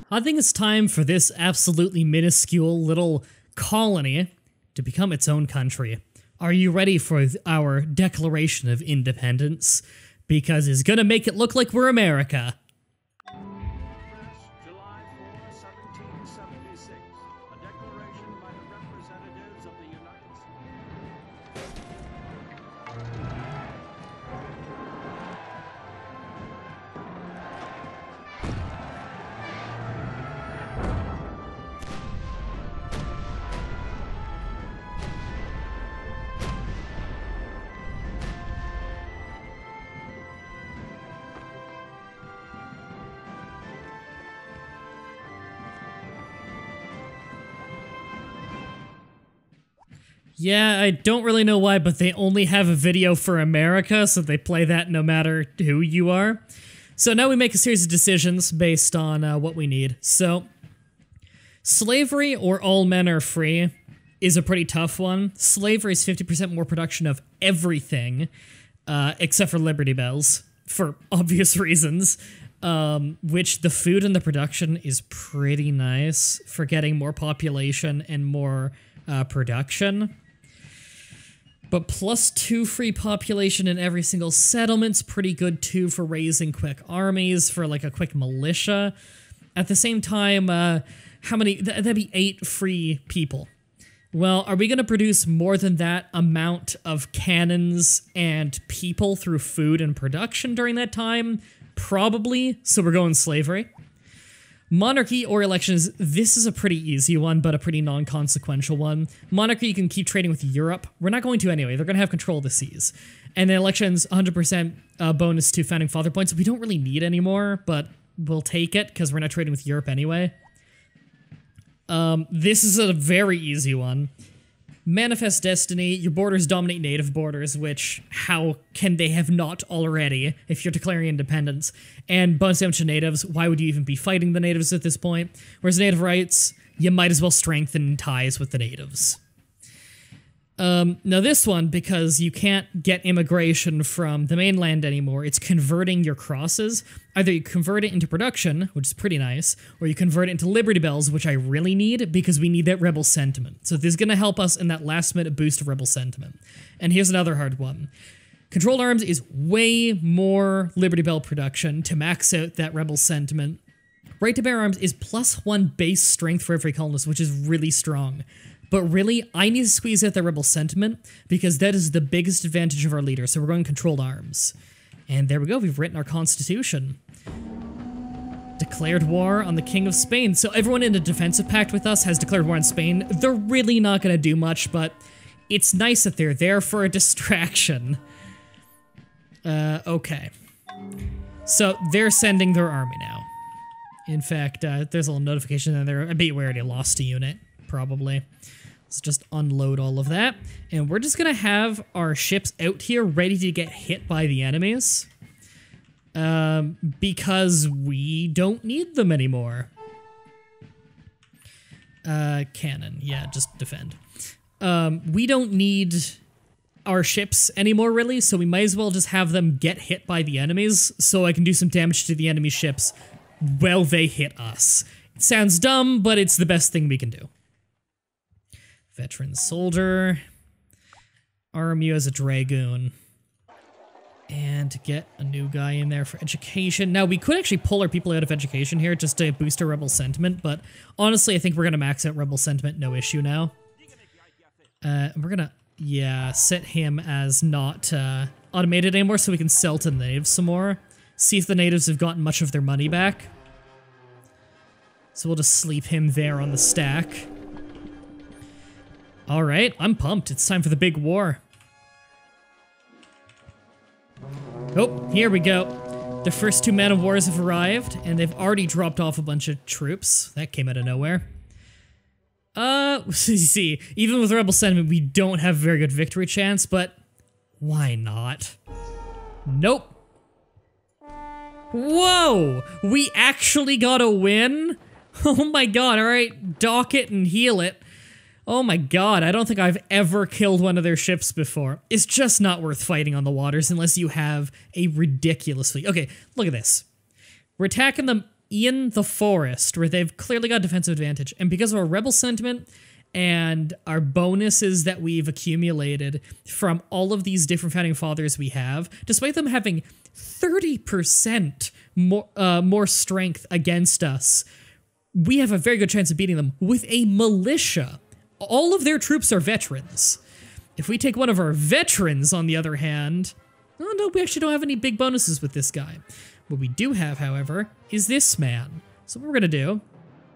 I think it's time for this absolutely minuscule little colony to become its own country. Are you ready for our Declaration of Independence? Because it's gonna make it look like we're America. July 4, 1776. A declaration by the representatives of the United States. Yeah, I don't really know why, but they only have a video for America, so they play that no matter who you are. So now we make a series of decisions based on what we need. So, slavery or all men are free is a pretty tough one. Slavery is 50% more production of everything, except for Liberty Bells, for obvious reasons. Which the food and the production is pretty nice for getting more population and more production. But +2 free population in every single settlement's pretty good too for raising quick armies, for like a quick militia. At the same time, how many? That'd be 8 free people. Well, are we going to produce more than that amount of cannons and people through food and production during that time? Probably, so we're going slavery. Monarchy or elections, this is a pretty easy one, but a pretty non-consequential one. Monarchy, you can keep trading with Europe. We're not going to anyway, they're going to have control of the seas. And then elections, 100% bonus to Founding Father points. We don't really need anymore, but we'll take it, because we're not trading with Europe anyway. This is a very easy one. Manifest Destiny, your borders dominate native borders, which, how can they have not already if you're declaring independence? And bonus damage to natives, why would you even be fighting the natives at this point? Whereas native rights, you might as well strengthen ties with the natives. Now this one, because you can't get immigration from the mainland anymore, it's converting your crosses. Either you convert it into production, which is pretty nice, or you convert it into Liberty Bells, which I really need, because we need that rebel sentiment. So this is going to help us in that last minute boost of rebel sentiment. And here's another hard one. Controlled arms is way more Liberty Bell production to max out that rebel sentiment. Right to bear arms is +1 base strength for every colonist, which is really strong. But really, I need to squeeze out the rebel sentiment, because that is the biggest advantage of our leader, so we're going controlled arms. And there we go, we've written our constitution. Declared war on the King of Spain. So everyone in a defensive pact with us has declared war on Spain. They're really not going to do much, but it's nice that they're there for a distraction. Okay. So they're sending their army now. In fact, there's a little notification in there. I bet we already lost a unit, probably. Let's just unload all of that. And we're just gonna have our ships out here ready to get hit by the enemies. Because we don't need them anymore. Cannon, yeah, just defend. We don't need our ships anymore, really, so we might as well just have them get hit by the enemies, so I can do some damage to the enemy ships while they hit us. It sounds dumb, but it's the best thing we can do. Veteran soldier. Arm you as a dragoon. And get a new guy in there for education. Now, we could actually pull our people out of education here just to boost our rebel sentiment, but honestly, I think we're gonna max out rebel sentiment, no issue now. We're gonna, yeah, set him as not automated anymore so we can sell to the natives some more. See if the natives have gotten much of their money back. So we'll just sleep him there on the stack. Alright, I'm pumped. It's time for the big war. Oh, here we go. The first 2 man of wars have arrived, and they've already dropped off a bunch of troops. That came out of nowhere. See, even with Rebel Sentiment, we don't have a very good victory chance, but why not? Nope. Whoa! We actually got a win? Oh my god, alright, dock it and heal it. Oh my god, I don't think I've ever killed one of their ships before. It's just not worth fighting on the waters unless you have a ridiculous fleet. Okay, look at this. We're attacking them in the forest where they've clearly got defensive advantage. And because of our rebel sentiment and our bonuses that we've accumulated from all of these different founding fathers we have, despite them having 30% more strength against us, we have a very good chance of beating them with a militia. All of their troops are veterans. If we take one of our veterans, on the other hand, oh no, we actually don't have any big bonuses with this guy. What we do have, however, is this man. So what we're gonna do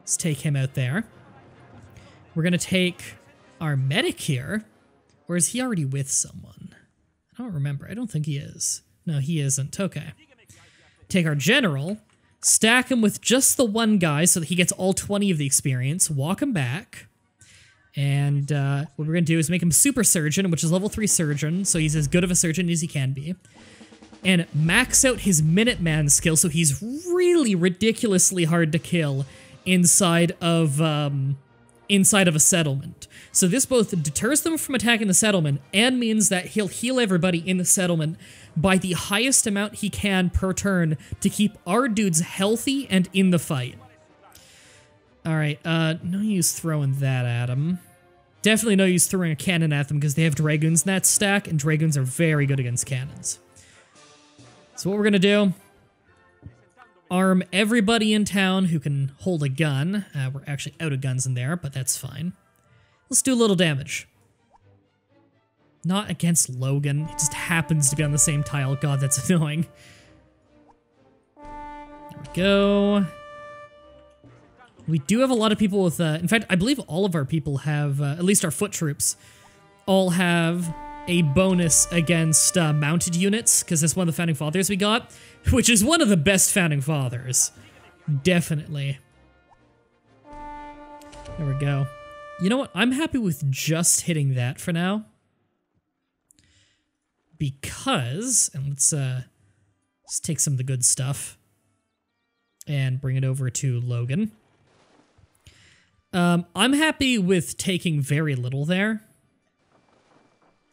is take him out there. We're gonna take our medic here, or is he already with someone? I don't remember. I don't think he is. No, he isn't. Okay. Take our general, stack him with just the one guy so that he gets all 20 of the experience, walk him back, and what we're going to do is make him super surgeon, which is level 3 surgeon, so he's as good of a surgeon as he can be, and max out his Minuteman skill so he's really ridiculously hard to kill inside of a settlement. So this both deters them from attacking the settlement and means that he'll heal everybody in the settlement by the highest amount he can per turn to keep our dudes healthy and in the fight. Alright, no use throwing that at him. Definitely no use throwing a cannon at them because they have Dragoons in that stack, and Dragoons are very good against cannons. So what we're gonna do, arm everybody in town who can hold a gun. We're actually out of guns in there, but that's fine. Let's do a little damage. Not against Logan. It just happens to be on the same tile. God, that's annoying. There we go. We do have a lot of people with, in fact, I believe all of our people have, at least our foot troops, all have a bonus against mounted units, because that's one of the Founding Fathers we got, which is one of the best Founding Fathers. Definitely. There we go. You know what? I'm happy with just hitting that for now. Because, and let's take some of the good stuff and bring it over to Logan. I'm happy with taking very little there.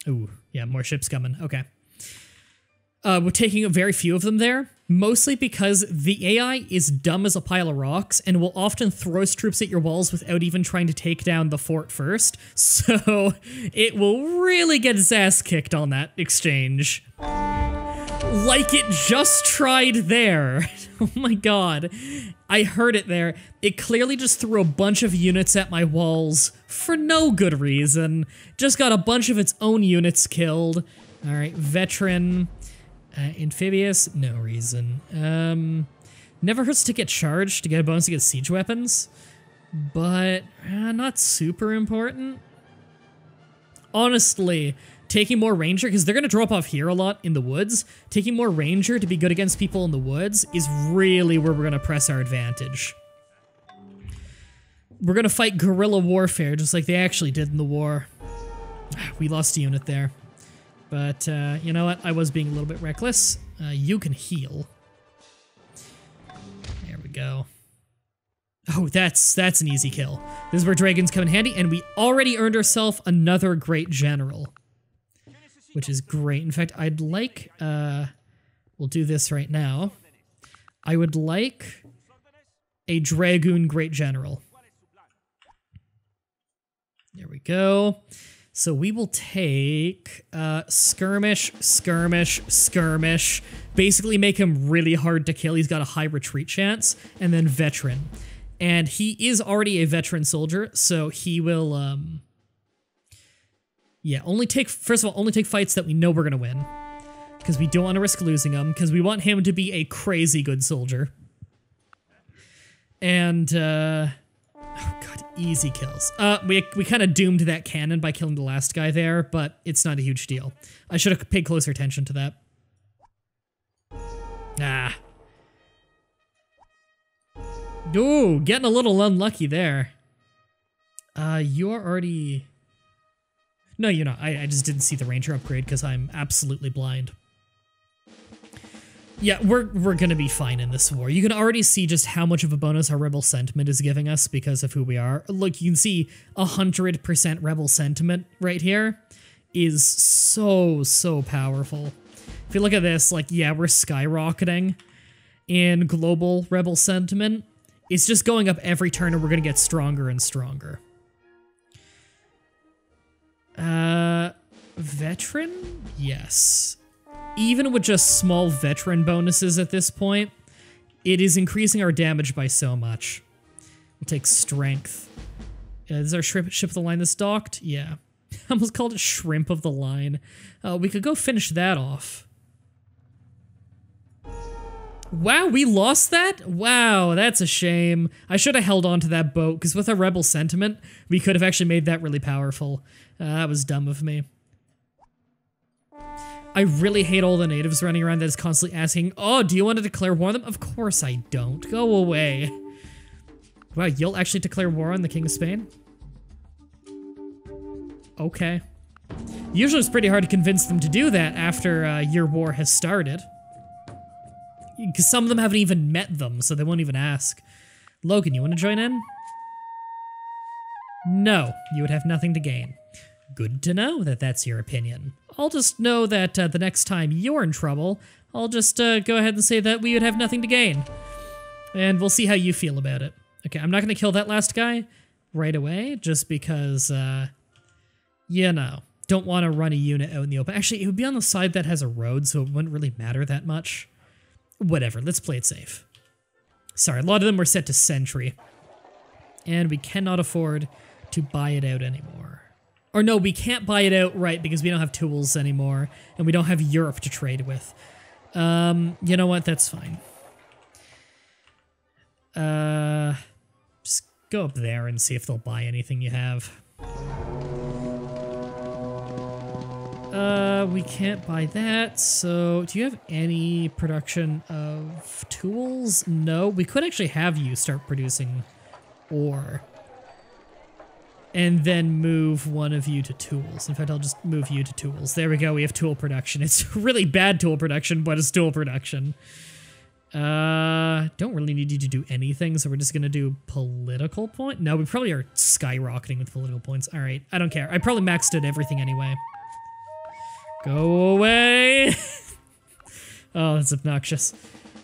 Ooh, yeah, more ships coming. Okay. We're taking a very few of them there, mostly because the AI is dumb as a pile of rocks and will often throw its troops at your walls without even trying to take down the fort first, so it will really get its ass kicked on that exchange. Like it just tried there. Oh my god. I heard it there. It clearly just threw a bunch of units at my walls for no good reason. Just got a bunch of its own units killed. Alright, veteran. Amphibious, no reason. Never hurts to get charged to get a bonus against siege weapons, but not super important. Honestly, taking more ranger, because they're going to drop off here a lot in the woods, taking more ranger to be good against people in the woods is really where we're going to press our advantage. We're going to fight guerrilla warfare just like they actually did in the war. We lost a unit there. But, you know what? I was being a little bit reckless. You can heal. There we go. Oh, that's an easy kill. This is where dragons come in handy, and we already earned ourselves another great general. Which is great. In fact, I'd like, we'll do this right now. I would like a dragoon great general. There we go. So we will take skirmish, skirmish, skirmish. Basically make him really hard to kill. He's got a high retreat chance. And then veteran. And he is already a veteran soldier, so he will, yeah, first of all, only take fights that we know we're gonna win. Because we don't want to risk losing him, because we want him to be a crazy good soldier. And, oh god, easy kills. We kind of doomed that cannon by killing the last guy there, but it's not a huge deal. I should have paid closer attention to that. Ah. Ooh, getting a little unlucky there. You're already... No, you're not. I just didn't see the ranger upgrade because I'm absolutely blind. Yeah, we're gonna be fine in this war. You can already see just how much of a bonus our rebel sentiment is giving us because of who we are. Look, you can see 100% rebel sentiment right here is so powerful. If you look at this, like, yeah, we're skyrocketing. in global rebel sentiment. It's just going up every turn and we're going to get stronger and stronger. Veteran? Yes. Even with just small veteran bonuses at this point, it is increasing our damage by so much. We'll take strength. Is our ship of the line that's docked? Yeah. I almost called it shrimp of the line. We could go finish that off. Wow, we lost that? Wow, that's a shame. I should have held on to that boat, because with our rebel sentiment, we could have actually made that really powerful. That was dumb of me. I really hate all the natives running around that is constantly asking, oh, do you want to declare war on them? Of course I don't. Go away. Wow, you'll actually declare war on the King of Spain? Okay. Usually it's pretty hard to convince them to do that after your war has started. Because some of them haven't even met them, so they won't even ask. Logan, you want to join in? No, you would have nothing to gain. Good to know that that's your opinion. I'll just know that the next time you're in trouble, I'll just go ahead and say that we would have nothing to gain. And we'll see how you feel about it. Okay, I'm not going to kill that last guy right away, just because, you know, don't want to run a unit out in the open. Actually, it would be on the side that has a road, so it wouldn't really matter that much. Whatever, let's play it safe. Sorry, a lot of them were set to sentry. And we cannot afford to buy it out anymore. Or no, we can't buy it outright because we don't have tools anymore, and we don't have Europe to trade with. You know what? That's fine. Just go up there and see if they'll buy anything you have. We can't buy that, so do you have any production of tools? No, we could actually have you start producing ore. And then move one of you to tools. In fact, I'll just move you to tools. There we go, we have tool production. It's really bad tool production, but it's tool production. Don't really need you to do anything, so we're just gonna do political point? No, we probably are skyrocketing with political points. Alright, I don't care. I probably maxed out everything anyway. Go away! Oh, that's obnoxious.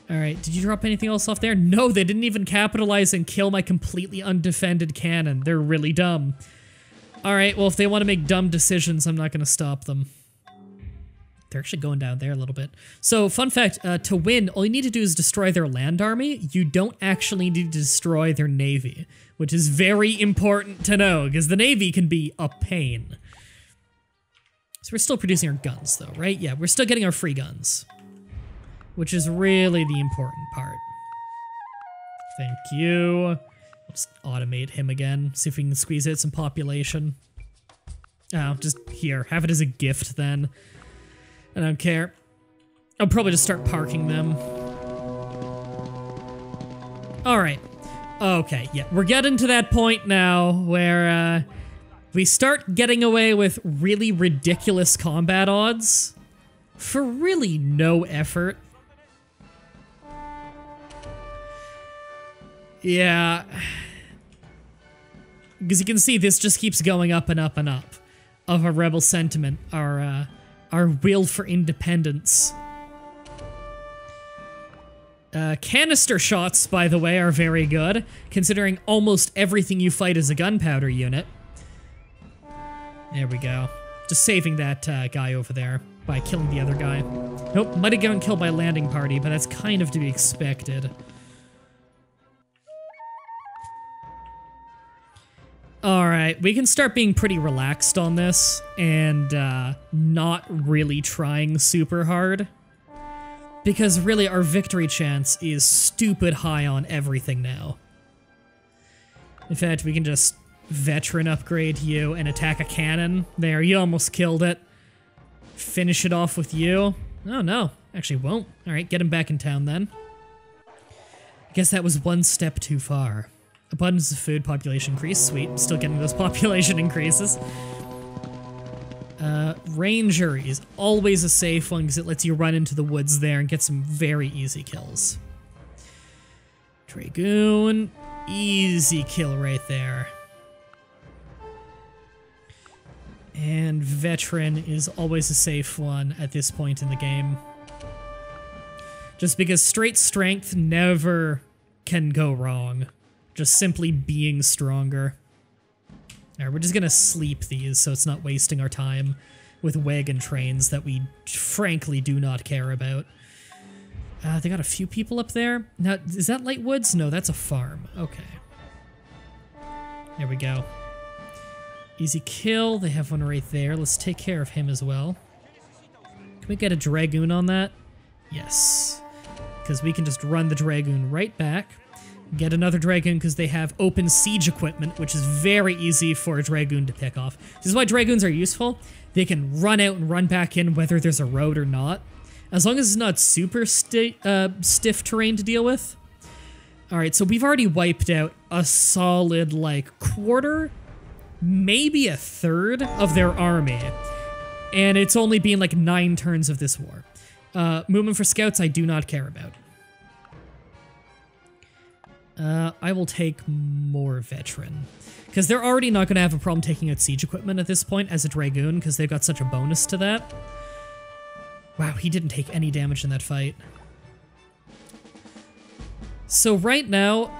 Alright, did you drop anything else off there? No, they didn't even capitalize and kill my completely undefended cannon. They're really dumb. Alright, well, if they want to make dumb decisions, I'm not going to stop them. They're actually going down there a little bit. So, fun fact, to win, all you need to do is destroy their land army. You don't actually need to destroy their navy, which is very important to know, because the navy can be a pain. So we're still producing our guns, though, right? Yeah, we're still getting our free guns. Which is really the important part. Thank you. I'll just automate him again, see if we can squeeze out some population. Oh, just here. Have it as a gift, then. I don't care. I'll probably just start parking them. Alright. Okay, yeah. We're getting to that point now where, we start getting away with really ridiculous combat odds for really no effort. Yeah, because you can see this just keeps going up and up and up of our rebel sentiment, our will for independence. Canister shots, by the way, are very good, considering almost everything you fight is a gunpowder unit. There we go. Just saving that guy over there by killing the other guy. Nope, might have gotten killed by a landing party, but that's kind of to be expected. Alright, we can start being pretty relaxed on this, and not really trying super hard. Because really, our victory chance is stupid high on everything now. In fact, we can just veteran upgrade you and attack a cannon. There, you almost killed it. Finish it off with you. Oh no, actually won't. Alright, get him back in town then. I guess that was one step too far. Abundance of food, population increase. Sweet, still getting those population increases. Ranger is always a safe one because it lets you run into the woods there and get some very easy kills. Dragoon, easy kill right there. And Veteran is always a safe one at this point in the game. Just because straight strength never can go wrong. Just simply being stronger. Alright, we're just gonna sleep these so it's not wasting our time with wagon trains that we frankly do not care about. They got a few people up there. Now, is that Light Woods? No, that's a farm. Okay. There we go. Easy kill. They have one right there. Let's take care of him as well. Can we get a Dragoon on that? Yes. Because we can just run the Dragoon right back. Get another Dragoon because they have open siege equipment, which is very easy for a Dragoon to pick off. This is why Dragoons are useful. They can run out and run back in whether there's a road or not. As long as it's not super stiff terrain to deal with. Alright, so we've already wiped out a solid, like, quarter, maybe a third of their army. And it's only been, like, 9 turns of this war. Movement for scouts, I do not care about. I will take more veteran. Because they're already not going to have a problem taking out siege equipment at this point as a Dragoon, because they've got such a bonus to that. Wow, he didn't take any damage in that fight. So right now,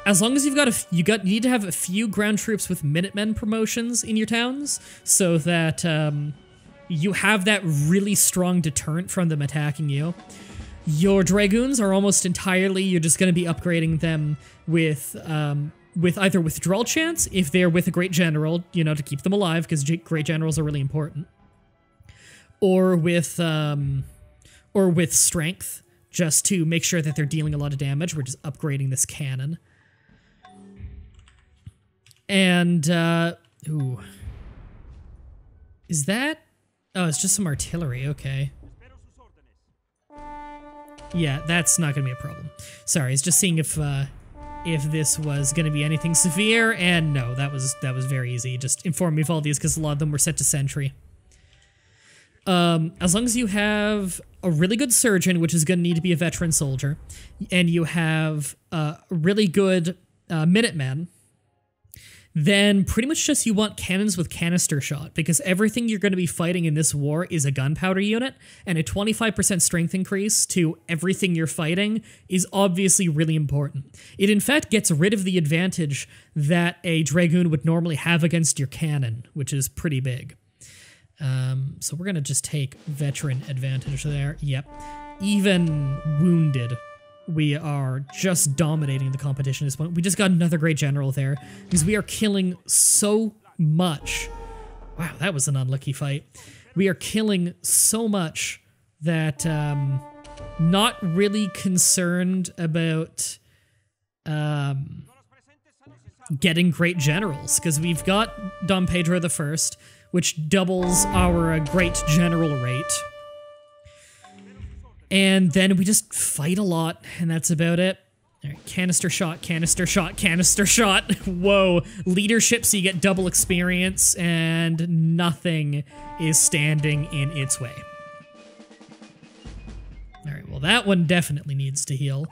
as long as you've got you need to have a few ground troops with Minutemen promotions in your towns, so that you have that really strong deterrent from them attacking you. Your Dragoons are almost entirely, you're just going to be upgrading them with either withdrawal chance, if they're with a great general, you know, to keep them alive, because great generals are really important. Or with strength, just to make sure that they're dealing a lot of damage. We're just upgrading this cannon. And, ooh. Is that? Oh, it's just some artillery, okay. Yeah, that's not gonna be a problem. Sorry, it's just seeing if this was gonna be anything severe, and no, that was very easy. Just inform me of all these, because a lot of them were set to sentry. As long as you have a really good surgeon, which is going to need to be a veteran soldier, and you have a really good Minuteman, then pretty much just you want cannons with canister shot, because everything you're going to be fighting in this war is a gunpowder unit, and a 25% strength increase to everything you're fighting is obviously really important. It in fact gets rid of the advantage that a Dragoon would normally have against your cannon, which is pretty big. So we're gonna just take veteran advantage there. Yep. Even wounded, we are just dominating the competition at this point. We just got another great general there, because we are killing so much. Wow, that was an unlucky fight. We are killing so much that, not really concerned about, getting great generals, because we've got Dom Pedro the First, which doubles our great general rate. And then we just fight a lot, and that's about it. All right, canister shot, canister shot, canister shot. Whoa, leadership, so you get double experience, and nothing is standing in its way. All right, well, that one definitely needs to heal.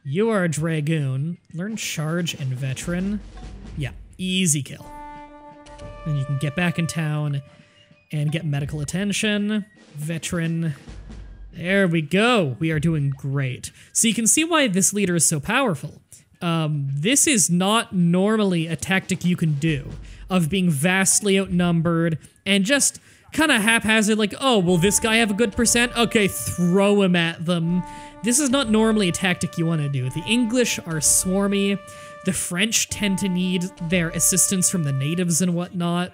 You are a Dragoon. Learn charge and veteran. Yeah, easy kill. Then you can get back in town and get medical attention. Veteran. There we go. We are doing great. So you can see why this leader is so powerful. This is not normally a tactic you can do, of being vastly outnumbered and just kind of haphazard, like, oh, will this guy have a good percent? Okay, throw him at them. This is not normally a tactic you want to do. The English are swarmy. The French tend to need their assistance from the natives and whatnot.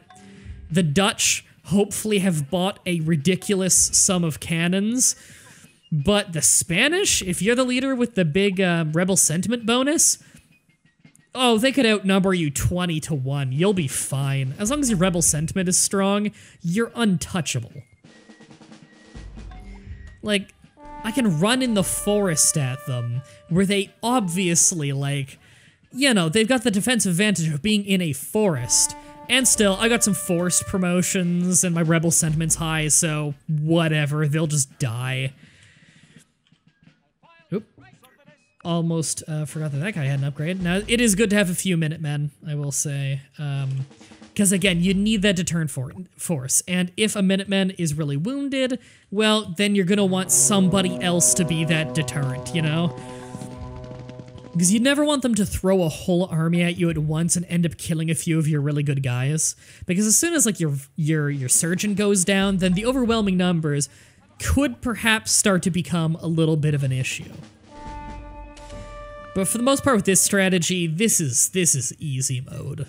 The Dutch hopefully have bought a ridiculous sum of cannons. But the Spanish, if you're the leader with the big rebel sentiment bonus, oh, they could outnumber you 20-1. You'll be fine. As long as your rebel sentiment is strong, you're untouchable. Like, I can run in the forest at them, where they obviously, like, you know, they've got the defensive advantage of being in a forest. And still, I got some forest promotions, and my rebel sentiment's high, so whatever, they'll just die. Oop. Almost forgot that guy had an upgrade. Now, it is good to have a few Minutemen, I will say. Because again, you need that deterrent force. And if a Minuteman is really wounded, well, then you're going to want somebody else to be that deterrent, you know? Because you never want them to throw a whole army at you at once and end up killing a few of your really good guys. Because as soon as like your surgeon goes down, then the overwhelming numbers could perhaps start to become a little bit of an issue. But for the most part with this strategy, this is easy mode.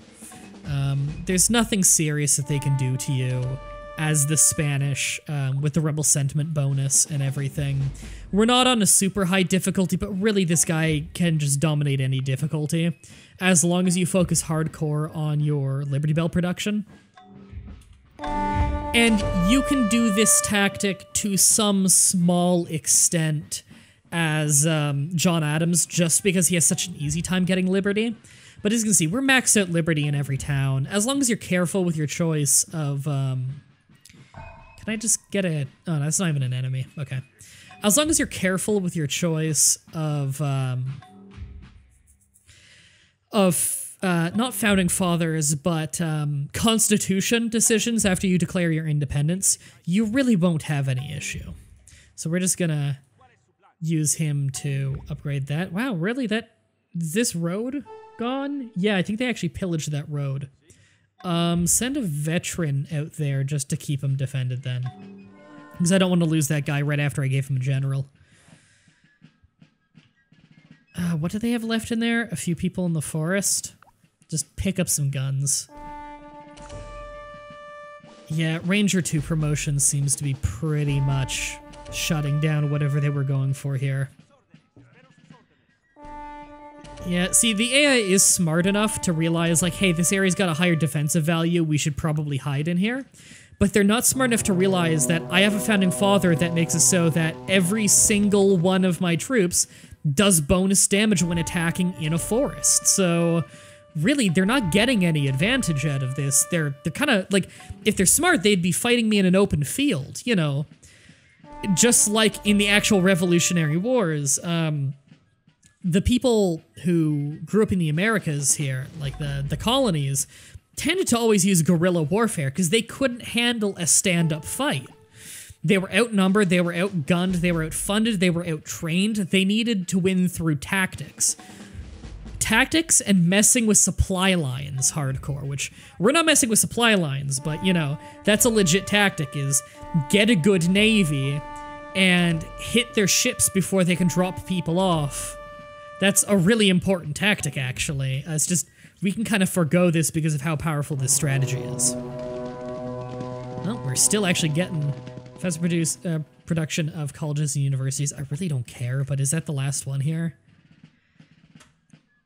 There's nothing serious that they can do to you as the Spanish, with the rebel sentiment bonus and everything. We're not on a super high difficulty, but really this guy can just dominate any difficulty, as long as you focus hardcore on your Liberty Bell production. And you can do this tactic to some small extent as John Adams, just because he has such an easy time getting Liberty. But as you can see, we're maxed out Liberty in every town, as long as you're careful with your choice of... Can I just get a... Oh, that's not even an enemy. Okay. As long as you're careful with your choice of not founding fathers, but constitution decisions after you declare your independence, you really won't have any issue. So we're just gonna use him to upgrade that. Wow, really? Is this road gone? Yeah, I think they actually pillaged that road. Send a veteran out there just to keep him defended then. Because I don't want to lose that guy right after I gave him a general. What do they have left in there? A few people in the forest? Just pick up some guns. Yeah, Ranger 2 promotion seems to be pretty much shutting down whatever they were going for here. Yeah, see, the AI is smart enough to realize, like, hey, this area's got a higher defensive value, we should probably hide in here. But they're not smart enough to realize that I have a founding father that makes it so that every single one of my troops does bonus damage when attacking in a forest. So, really, they're not getting any advantage out of this. They're kind of, like, if they're smart, they'd be fighting me in an open field, you know? Just like in the actual Revolutionary Wars, the people who grew up in the Americas here, like the colonies, tended to always use guerrilla warfare because they couldn't handle a stand-up fight. They were outnumbered, they were outgunned, they were outfunded, they were outtrained. They needed to win through tactics. Tactics and messing with supply lines hardcore, which we're not messing with supply lines, but you know, that's a legit tactic, is get a good navy and hit their ships before they can drop people off. That's a really important tactic, actually. It's just, we can kind of forgo this because of how powerful this strategy is. Well, we're still actually getting production of colleges and universities. I really don't care, but is that the last one here?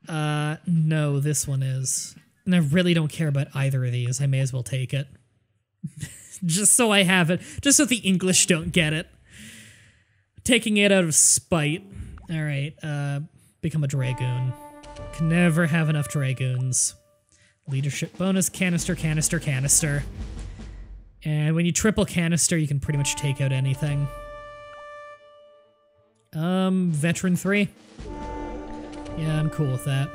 No, this one is. And I really don't care about either of these. I may as well take it. Just so I have it. Just so the English don't get it. Taking it out of spite. Alright, become a Dragoon. Can never have enough Dragoons. Leadership bonus, canister, canister, canister. And when you triple canister, you can pretty much take out anything. Veteran 3. Yeah, I'm cool with that.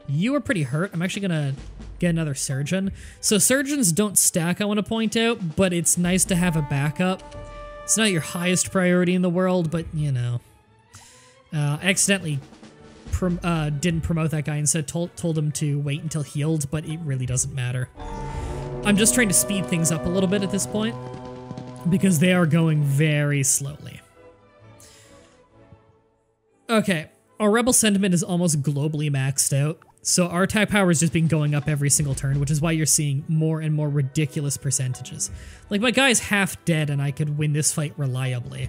You are pretty hurt. I'm actually gonna get another surgeon. So surgeons don't stack, I want to point out, but it's nice to have a backup. It's not your highest priority in the world, but you know. I accidentally didn't promote that guy, instead told him to wait until healed, but it really doesn't matter. I'm just trying to speed things up a little bit at this point, because they are going very slowly. Okay, our rebel sentiment is almost globally maxed out, so our attack power has just been going up every single turn, which is why you're seeing more and more ridiculous percentages. Like, my guy's half dead and I could win this fight reliably.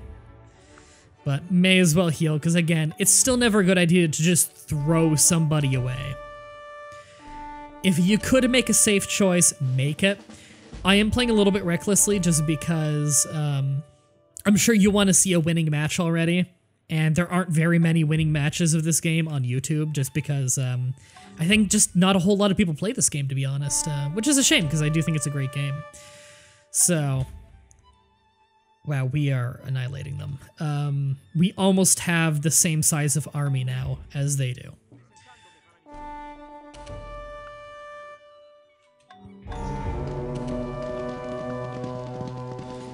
But may as well heal, because again, it's still never a good idea to just throw somebody away. If you could make a safe choice, make it. I am playing a little bit recklessly just because I'm sure you want to see a winning match already, and there aren't very many winning matches of this game on YouTube just because I think just not a whole lot of people play this game, to be honest, which is a shame because I do think it's a great game. So... wow, we are annihilating them. We almost have the same size of army now as they do.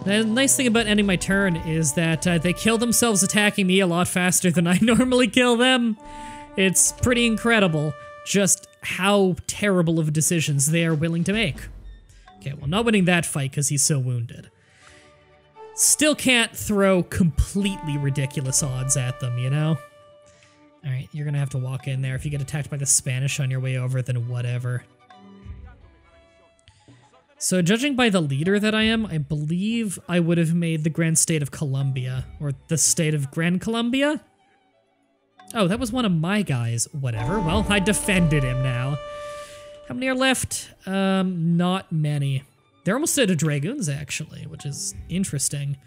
The nice thing about ending my turn is that they kill themselves attacking me a lot faster than I normally kill them. It's pretty incredible just how terrible of decisions they are willing to make. Okay, well, not winning that fight because he's so wounded. Still can't throw completely ridiculous odds at them, you know? Alright, you're gonna have to walk in there. If you get attacked by the Spanish on your way over, then whatever. So judging by the leader that I am, I believe I would have made the Grand State of Colombia, or the State of Gran Colombia? Oh, that was one of my guys. Whatever. Well, I defended him now. How many are left? Not many. They're almost out of Dragoons, actually, which is interesting.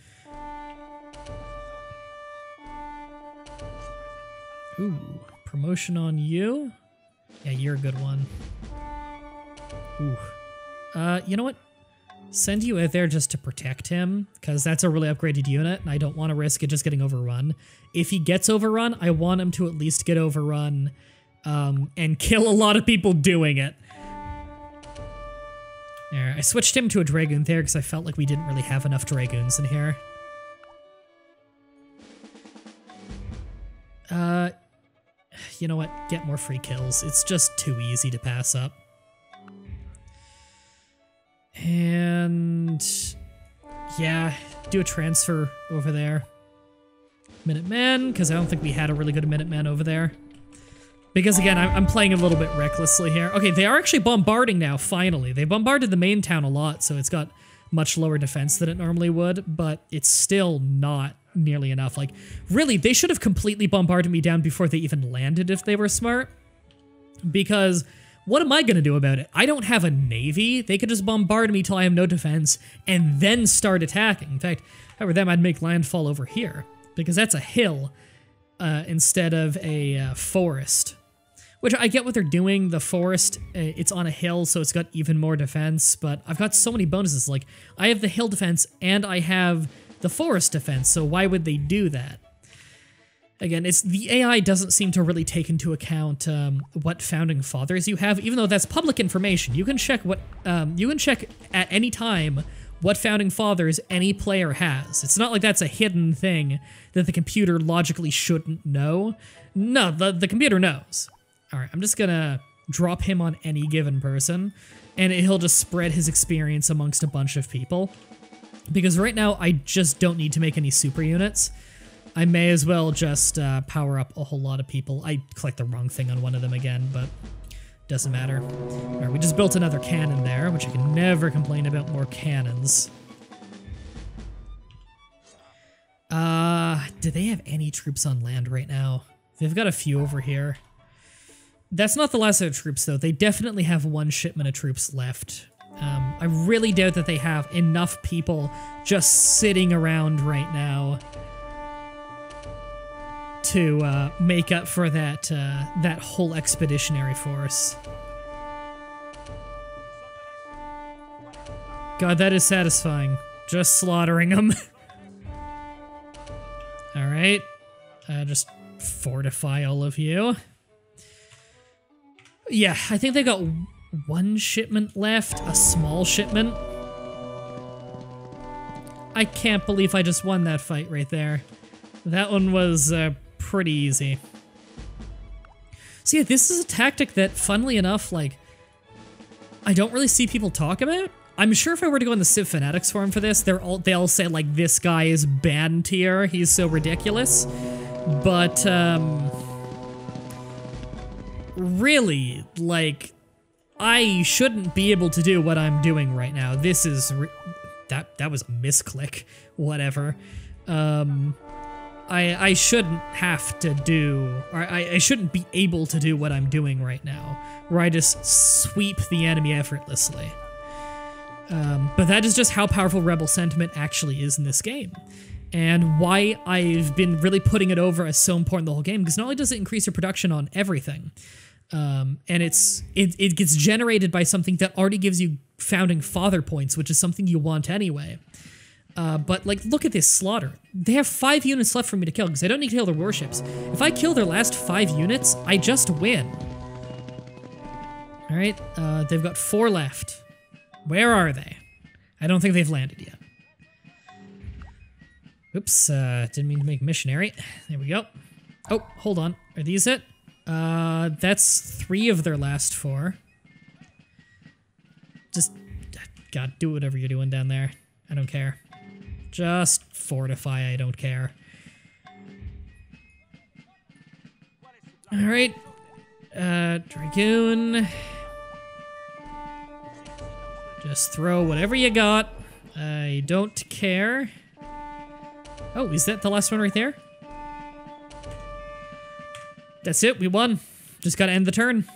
Ooh, promotion on you? Yeah, you're a good one. Ooh. You know what? Send you out there just to protect him, because that's a really upgraded unit, and I don't want to risk it just getting overrun. If he gets overrun, I want him to at least get overrun, and kill a lot of people doing it. There, I switched him to a Dragoon there because I felt like we didn't really have enough Dragoons in here. You know what? Get more free kills. It's just too easy to pass up. And yeah, do a transfer over there. Minutemen, because I don't think we had a really good Minuteman over there. Because again, I'm playing a little bit recklessly here. Okay, they are actually bombarding now, finally. They bombarded the main town a lot, so it's got much lower defense than it normally would, but it's still not nearly enough. Like, really, they should have completely bombarded me down before they even landed if they were smart. Because what am I going to do about it? I don't have a navy. They could just bombard me till I have no defense and then start attacking. In fact, if I were them, I'd make landfall over here because that's a hill instead of a forest. Which I get what they're doing. The forest, it's on a hill, so it's got even more defense, but I've got so many bonuses. Like, I have the hill defense and I have the forest defense, so why would they do that? Again, it's the AI doesn't seem to really take into account what founding fathers you have, even though that's public information. You can check what you can check at any time what founding fathers any player has. It's not like that's a hidden thing that the computer logically shouldn't know. No, the computer knows. All right, I'm just gonna drop him on any given person, and he'll just spread his experience amongst a bunch of people. Because right now, I just don't need to make any super units. I may as well just power up a whole lot of people. I clicked the wrong thing on one of them again, but doesn't matter. All right, we just built another cannon there, which I can never complain about more cannons. Do they have any troops on land right now? They've got a few over here. That's not the last set of troops, though. They definitely have one shipment of troops left. I really doubt that they have enough people just sitting around right now to make up for that that whole expeditionary force. God, that is satisfying. Just slaughtering them. All right, just fortify all of you. Yeah, I think they got one shipment left, a small shipment. I can't believe I just won that fight right there. That one was pretty easy. So yeah, this is a tactic that, funnily enough, like, I don't really see people talk about. I'm sure if I were to go on the Civ Fanatics forum for this, they all say, like, this guy is bad tier, he's so ridiculous. But, really, like, I shouldn't be able to do what I'm doing right now. This is... that was a misclick. Whatever. I shouldn't have to do... or I shouldn't be able to do what I'm doing right now, where I just sweep the enemy effortlessly. But that is just how powerful rebel sentiment actually is in this game. And why I've been really putting it over as so important the whole game, because not only does it increase your production on everything, and it gets generated by something that already gives you founding father points, which is something you want anyway. But, like, look at this slaughter. They have 5 units left for me to kill, because I don't need to kill their warships. If I kill their last 5 units, I just win. Alright, they've got 4 left. Where are they? I don't think they've landed yet. Oops, didn't mean to make missionary. There we go. Oh, hold on. Are these it? That's 3 of their last 4. Just, God, do whatever you're doing down there. I don't care. Just fortify, I don't care. Alright. Dragoon. Just throw whatever you got. I don't care. Oh, is that the last one right there? That's it, we won. Just gotta end the turn.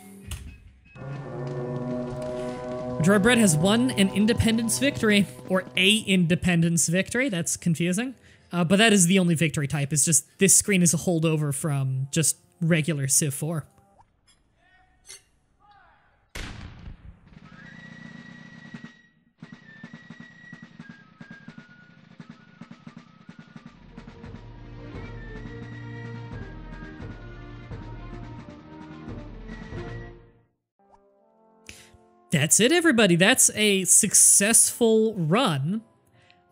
Mah-Dry-Bread has won an independence victory, or a independence victory. That's confusing. But that is the only victory type. It's just this screen is a holdover from just regular Civ 4. That's it, everybody. That's a successful run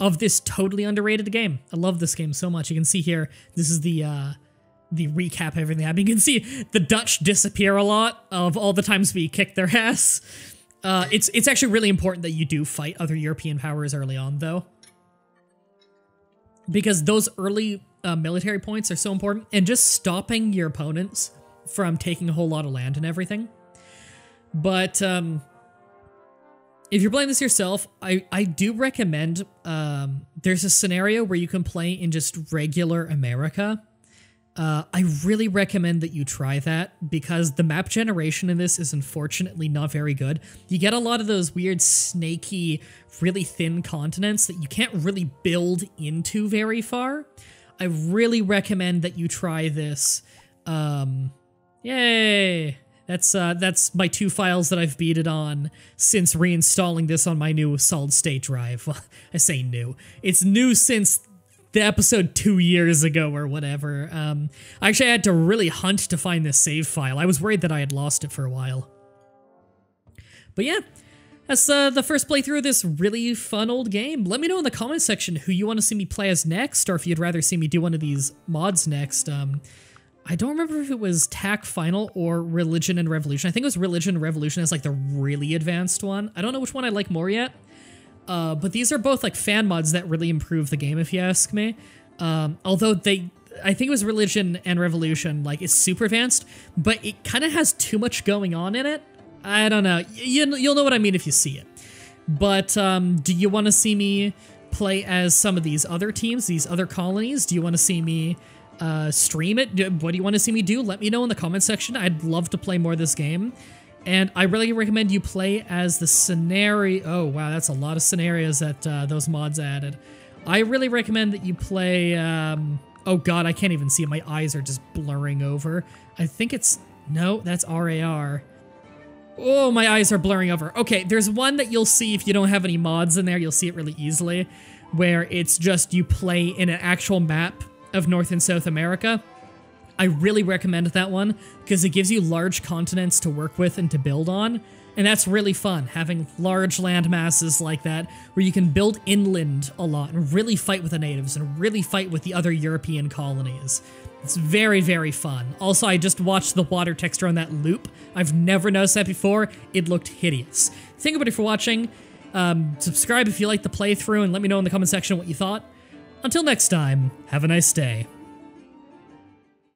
of this totally underrated game. I love this game so much. You can see here, this is the recap of everything happened. You can see the Dutch disappear a lot of all the times we kick their ass. It's actually really important that you do fight other European powers early on, though, because those early military points are so important, and just stopping your opponents from taking a whole lot of land and everything. But if you're playing this yourself, I do recommend, there's a scenario where you can play in just regular America. I really recommend that you try that, because the map generation in this is unfortunately not very good. You get a lot of those weird, snaky, really thin continents that you can't really build into very far. I really recommend that you try this. Yay! That's my 2 files that I've beat it on since reinstalling this on my new solid-state drive. Well, I say new. It's new since the episode 2 years ago or whatever. I actually had to really hunt to find this save file. I was worried that I had lost it for a while. But yeah, that's the first playthrough of this really fun old game. Let me know in the comments section who you want to see me play as next, or if you'd rather see me do one of these mods next. I don't remember if it was TAC Final or Religion and Revolution. I think it was Religion and Revolution as like the really advanced one. I don't know which one I like more yet. But these are both like fan mods that really improve the game, if you ask me. Although I think it was Religion and Revolution, like, it's super advanced, but it kind of has too much going on in it. I don't know. You'll know what I mean if you see it. But do you want to see me play as some of these other teams, these other colonies? Do you want to see me stream it? What do you want to see me do? Let me know in the comment section. I'd love to play more of this game. And I really recommend you play as the scenario. Oh, wow, that's a lot of scenarios that those mods added. I really recommend that you play. Oh, God, I can't even see it. My eyes are just blurring over. I think it's. No, that's RAR. Oh, my eyes are blurring over. Okay, there's one that you'll see if you don't have any mods in there. You'll see it really easily, where it's just you play in an actual map of North and South America. I really recommend that one because it gives you large continents to work with and to build on, and that's really fun, having large land masses like that where you can build inland a lot and really fight with the natives and really fight with the other European colonies. It's very, very fun. Also, I just watched the water texture on that loop. I've never noticed that before. It looked hideous. Thank you everybody for watching. Subscribe if you liked the playthrough and let me know in the comment section what you thought. Until next time, have a nice day.